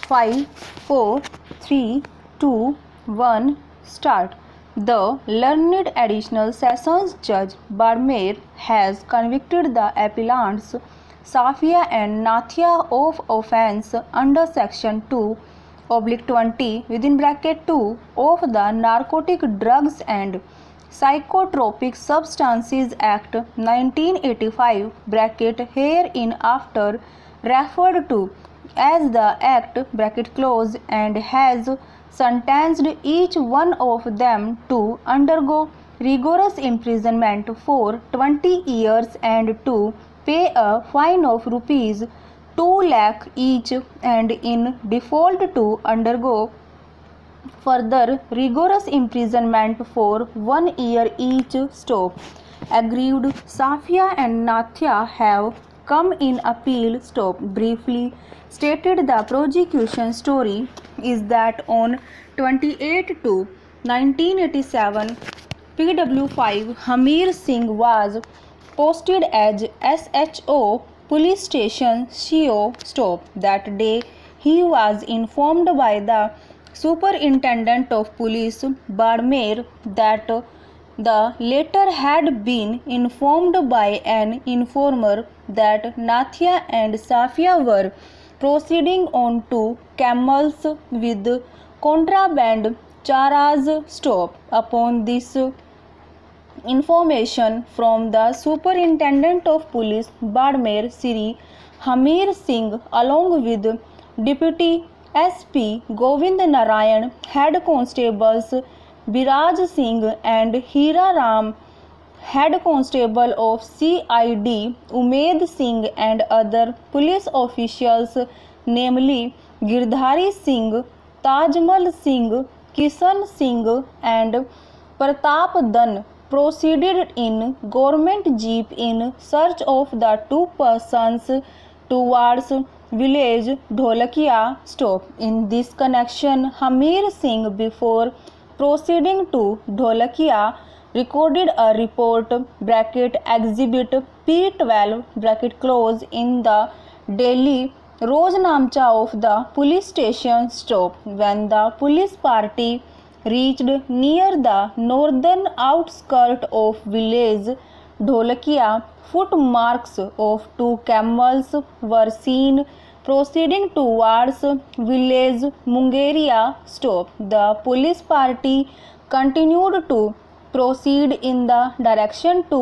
5, 4, 3, 2, 1, start. The learned additional sessions judge Barmer has convicted the appellants Safia and Nathia of offence under section 2/20 (2) of the Narcotic Drugs and Psychotropic Substances Act 1985 (hereinafter referred to as the Act and has sentenced each one of them to undergo rigorous imprisonment for 20 years and to pay a fine of rupees 2 lakh each, and in default to undergo further rigorous imprisonment for 1 year each. Stop. Aggrieved Safia and Nathia have come in appeal. Stop. Briefly stated, the prosecution story is that on 28 to 1987 PW5 Hamir Singh was posted as SHO police station CO. Stop. That day he was informed by the Superintendent of Police Barmer that the latter had been informed by an informer that Nathia and Safia were proceeding on 2 camels with contraband charas. Stop. Upon this information from the Superintendent of Police Barmer, Sri Hamir Singh along with Deputy SP Govind Narayan, Head Constables Biraj Singh and Hira Ram, Head Constable of CID Umed Singh, and other police officials, namely Girdhari Singh, Tajmal Singh, Kishan Singh and Pratap Dan, proceeded in government jeep in search of the 2 persons towards village Dholakia. Stop. In this connection, Hamir Singh, before proceeding to Dholakia, recorded a report (Exhibit P12) in the daily Roznamcha of the police station. Stop. When the police party reached near the northern outskirts of village Dholakia, footmarks of 2 camels were seen proceeding towards village Mungeria. Stop. The police party continued to proceed in the direction to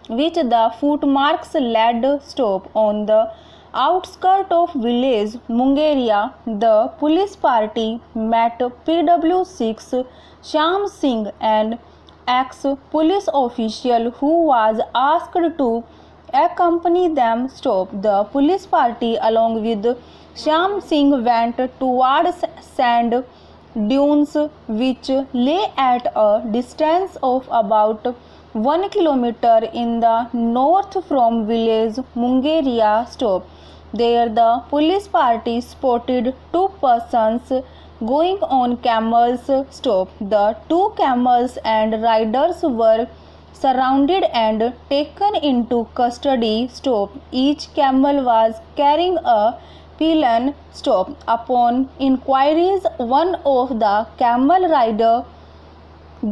which the footmarks led. Stop. On the outskirts of village Mungeria, the police party met PW6 Shyam Singh, an ex-police official who was asked to accompany them. Stop. The police party along with Shyam Singh went towards sand dunes which lay at a distance of about 1 kilometer in the north from village Mungeria. Stop. There the police party spotted 2 persons going on camels. Stop. The 2 camels and riders were surrounded and taken into custody. Stop. Each camel was carrying a pillion. Stop. Upon inquiries, one of the camel rider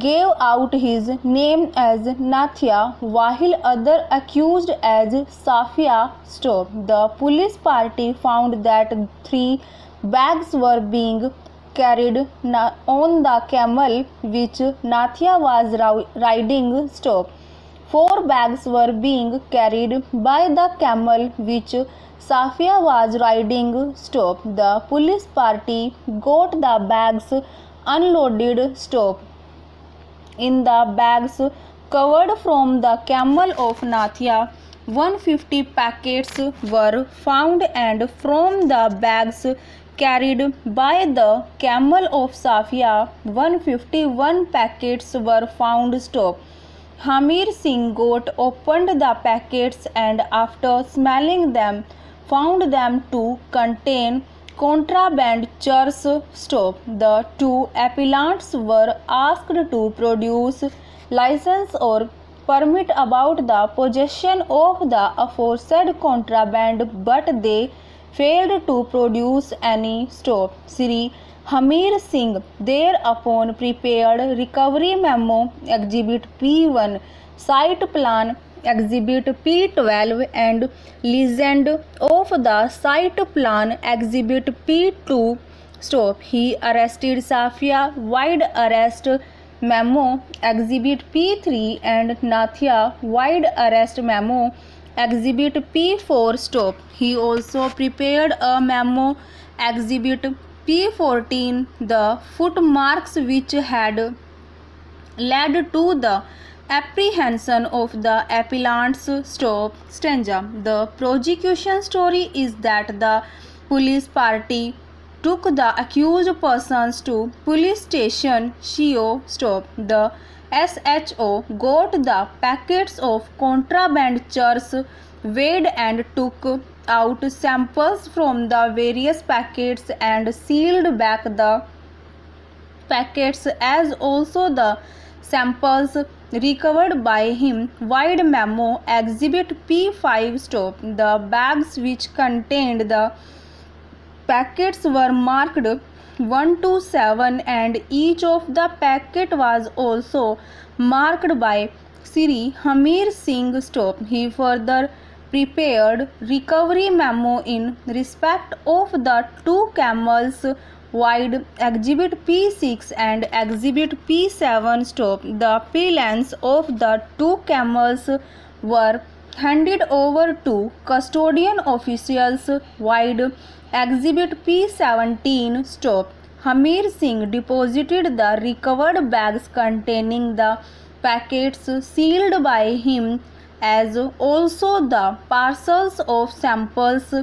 gave out his name as Nathia, while other accused as Safia. Stop. The police party found that 3 bags were being carried on the camel which Nathia was riding. Stop. 4 bags were being carried by the camel which Safia was riding. Stop. The police party got the bags unloaded. Stop. In the bags covered from the camel of Nathia, 150 packets were found, and from the bags carried by the camel of Safia, 151 packets were found. Stop. Hamir Singh got opened the packets and after smelling them found them to contain contraband chars. Stop. The 2 appellants were asked to produce license or permit about the possession of the aforesaid contraband, but they failed to produce any stop. Sri Hamir Singh thereupon prepared recovery memo Exhibit P1, site plan Exhibit P12 and legend of the site plan Exhibit P2 stop. He arrested Safia wide arrest memo Exhibit P3 and Nathia wide arrest memo Exhibit P4 stop. He also prepared a memo Exhibit P14, the footmarks which had led to the apprehension of the appellant's stop stanza. The prosecution story is that the police party took the accused persons to police station CO stop. The SHO got the packets of contraband church, weighed and took out samples from the various packets and sealed back the packets as also the samples recovered by him. Wide memo Exhibit P5 stop. The bags which contained the packets were marked 1 to 7 and each of the packet was also marked by Sri Hamir Singh stop. He further prepared recovery memo in respect of the 2 camels wide Exhibit P6 and Exhibit P7 stop. The appellants of the 2 camels were handed over to custodian officials wide Exhibit P17 stop. Hamir Singh deposited the recovered bags containing the packets sealed by him as also the parcels of samples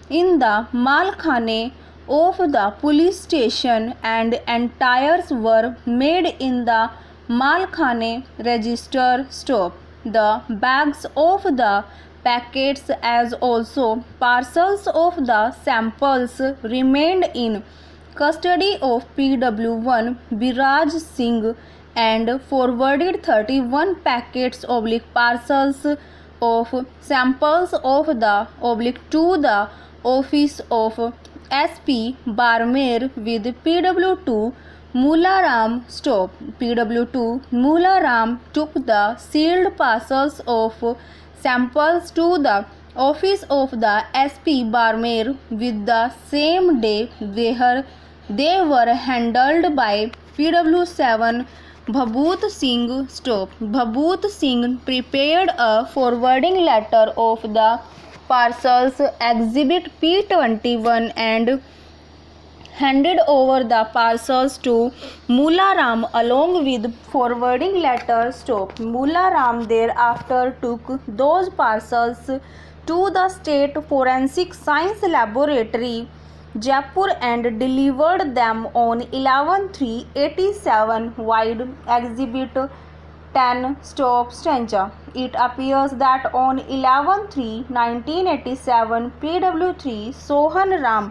in the malkhane of the police station and entires were made in the malkhane register stop. The bags of the packets as also parcels of the samples remained in custody of PW1 Biraj Singh and forwarded 31 packets parcels of samples of the to the office of SP Barmer with PW2 Mularam stop. PW2 Mularam took the sealed parcels of samples to the office of the SP Barmer with the same day where they were handled by PW7 Bhabut Singh stop. Bhabut Singh prepared a forwarding letter of the parcels Exhibit P21 and handed over the parcels to Mularam along with forwarding letter stop. Mularam thereafter took those parcels to the State Forensic Science Laboratory, Jaipur and delivered them on 11/3/87 wide Exhibit 10 stop stanza. It appears that on 11/3/1987 PW3 Sohan Ram,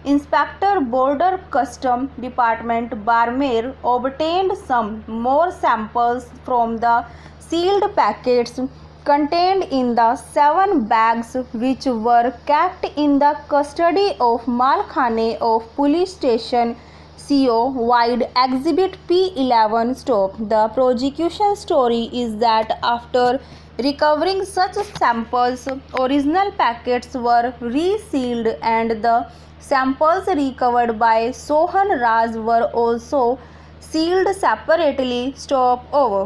Inspector Border Custom Department Barmer, obtained some more samples from the sealed packets contained in the 7 bags which were kept in the custody of Malkhane of Police Station CO wide Exhibit P11 stop. The prosecution story is that after recovering such samples, original packets were resealed and the samples recovered by Sohan Raj were also sealed separately. Stop over.